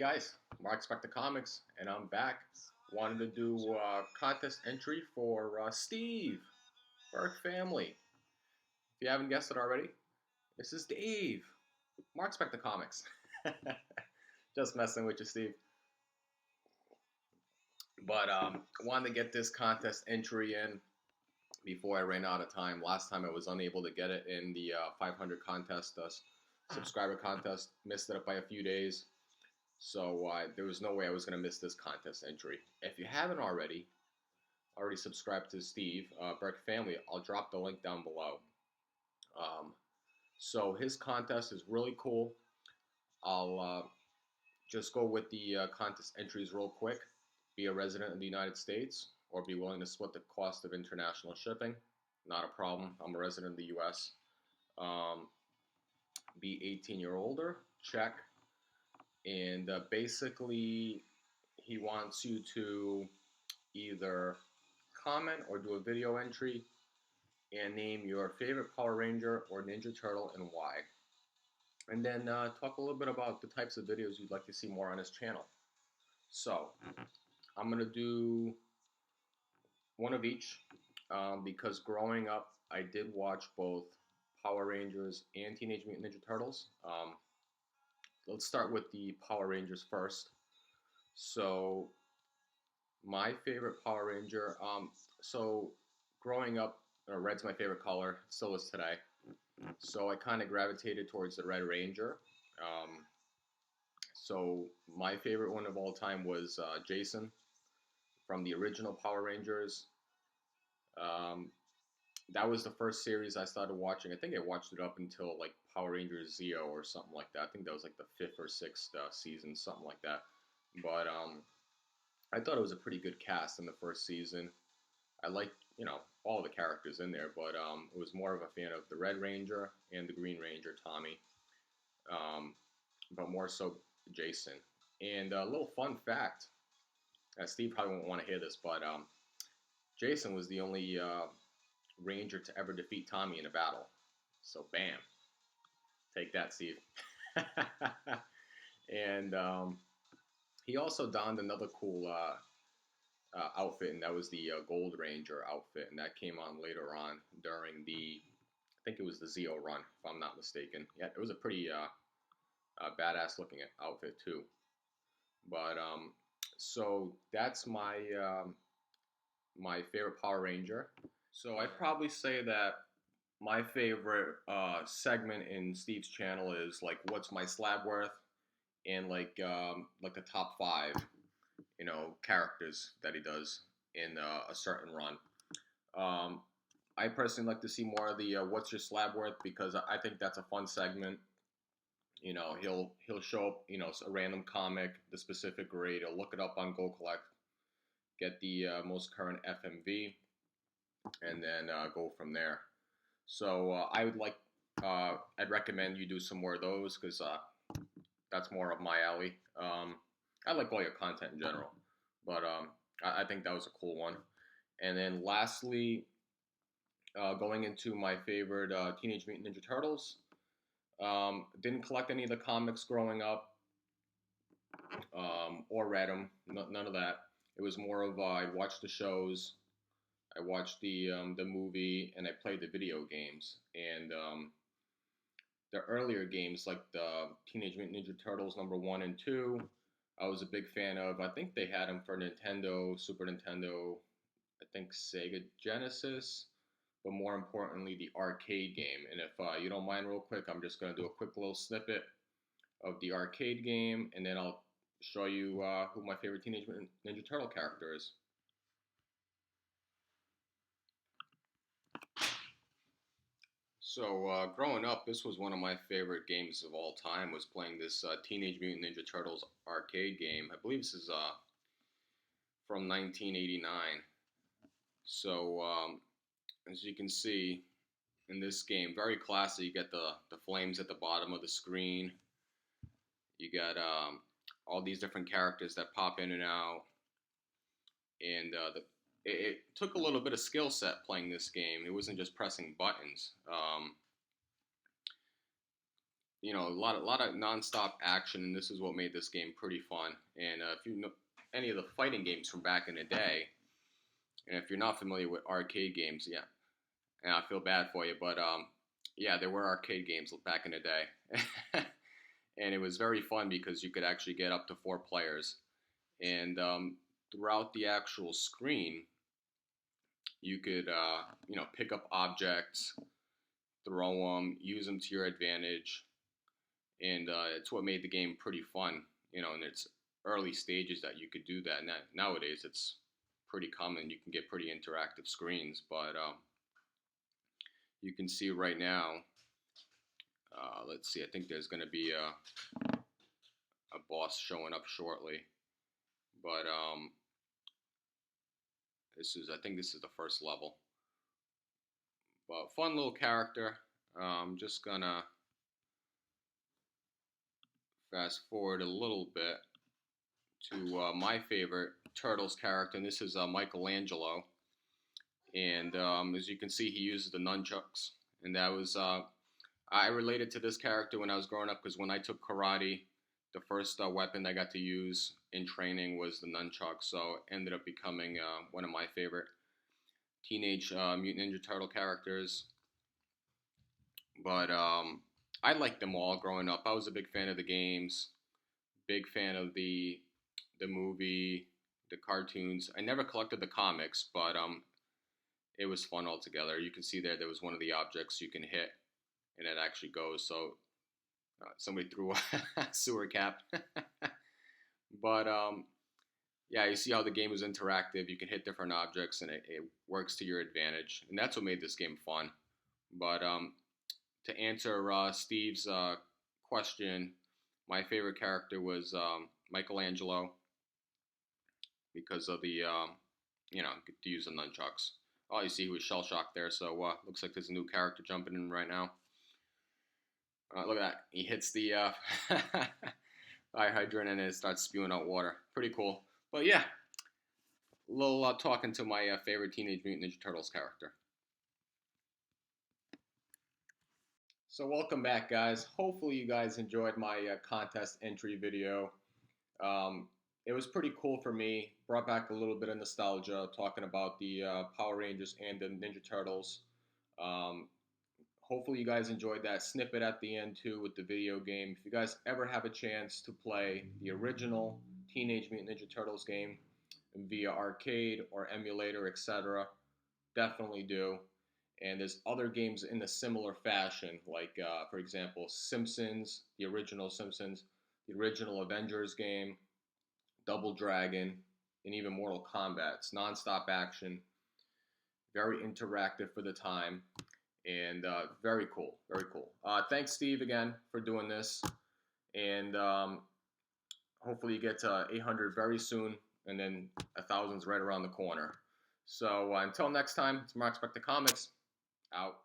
guys, BerkFamily54, and I'm back. Wanted to do a contest entry for Steve, Berk Family. If you haven't guessed it already, this is Dave, BerkFamily54. Just messing with you, Steve. But wanted to get this contest entry in before I ran out of time. Last time I was unable to get it in the 500 contest, subscriber contest. Missed it up by a few days. So there was no way I was going to miss this contest entry. If you haven't already subscribed to Steve, Berk Family, I'll drop the link down below. So his contest is really cool. I'll just go with the contest entries real quick. Be a resident of the United States or be willing to split the cost of international shipping. Not a problem. I'm a resident of the US. Be 18 or older. Check. And basically, he wants you to either comment or do a video entry and name your favorite Power Ranger or Ninja Turtle and why. And then talk a little bit about the types of videos you'd like to see more on his channel. So, I'm going to do one of each because growing up, I did watch both Power Rangers and Teenage Mutant Ninja Turtles. Let's start with the Power Rangers first. So, my favorite Power Ranger, so growing up, red's my favorite color, still is today. So I kind of gravitated towards the Red Ranger. So my favorite one of all time was Jason from the original Power Rangers. That was the first series I started watching. I think I watched it up until like Power Rangers Zeo or something like that. I think that was like the 5th or 6th season, something like that. But I thought it was a pretty good cast in the first season. I liked, all the characters in there, but it was more of a fan of the Red Ranger and the Green Ranger, Tommy, but more so Jason. And a little fun fact, Steve probably won't want to hear this, but Jason was the only Ranger to ever defeat Tommy in a battle. So bam, take that, Steve. And he also donned another cool outfit, and that was the Gold Ranger outfit, and that came on later on during the, I think it was the Zeo run, if I'm not mistaken. Yeah, it was a pretty badass looking outfit too. But so that's my my favorite Power Ranger. So I'd probably say that my favorite segment in Steve's channel is like what's my slab worth, and like the top 5 characters that he does in a certain run. I personally like to see more of the what's your slab worth, because I think that's a fun segment. He'll show up, a random comic, the specific grade. He'll look it up on Go Collect, get the most current FMV, and then go from there. So I'd recommend you do some more of those, because that's more up my alley. I like all your content in general, but I think that was a cool one. And then lastly, going into my favorite Teenage Mutant Ninja Turtles. Didn't collect any of the comics growing up, or read them, none of that. It was more of I watched the shows, I watched the movie, and I played the video games. And the earlier games, like the Teenage Mutant Ninja Turtles #1 and 2, I was a big fan of. I think they had them for Nintendo, Super Nintendo, I think Sega Genesis, but more importantly, the arcade game. And if you don't mind real quick, I'm just going to do a quick little snippet of the arcade game, and then I'll show you who my favorite Teenage Mutant Ninja Turtle character is. So growing up, this was one of my favorite games of all time, was playing this Teenage Mutant Ninja Turtles arcade game. I believe this is from 1989. So as you can see in this game, very classy. You get the flames at the bottom of the screen. You got all these different characters that pop in and out. And it took a little bit of skill set playing this game. It wasn't just pressing buttons. a lot of nonstop action, and this is what made this game pretty fun. And if you know any of the fighting games from back in the day, and if you're not familiar with arcade games, yeah, and I feel bad for you, but yeah, there were arcade games back in the day, and it was very fun because you could actually get up to 4 players, and throughout the actual screen, you could pick up objects, throw them, use them to your advantage, and it's what made the game pretty fun. In its early stages that you could do that. Nowadays, it's pretty common. You can get pretty interactive screens, but you can see right now. Let's see. I think there's going to be a boss showing up shortly, but I think this is the first level. But fun little character. I'm just gonna fast forward a little bit to my favorite Turtles character, and this is Michelangelo. And as you can see, he uses the nunchucks, and that was I related to this character when I was growing up because when I took karate, the first weapon I got to use in training was the nunchuck, so it ended up becoming one of my favorite Teenage Mutant Ninja Turtle characters. But I liked them all growing up. I was a big fan of the games, big fan of the movie, the cartoons. I never collected the comics, but it was fun altogether. You can see there was one of the objects you can hit, and it actually goes. So somebody threw a sewer cap. But yeah, you see how the game is interactive. You can hit different objects, and it works to your advantage. And that's what made this game fun. But to answer Steve's question, my favorite character was Michelangelo because of the, to use the nunchucks. Oh, you see he was shell shocked there, so looks like there's a new character jumping in right now. Look at that. He hits the fire hydrant and it starts spewing out water. Pretty cool. But yeah, a little talking to my favorite Teenage Mutant Ninja Turtles character. So welcome back, guys. Hopefully you guys enjoyed my contest entry video. It was pretty cool for me. Brought back a little bit of nostalgia, talking about the Power Rangers and the Ninja Turtles. Um, Hopefully you guys enjoyed that snippet at the end too with the video game. If you guys ever have a chance to play the original Teenage Mutant Ninja Turtles game via arcade or emulator, etc., definitely do. And there's other games in a similar fashion, like for example, Simpsons, the original Simpsons, the original Avengers game, Double Dragon, and even Mortal Kombat. It's non-stop action, very interactive for the time, and very cool, very cool. Thanks, Steve, again for doing this, and hopefully you get to 800 very soon, and then 1,000's right around the corner. So until next time, it's Mark Spector Comics out.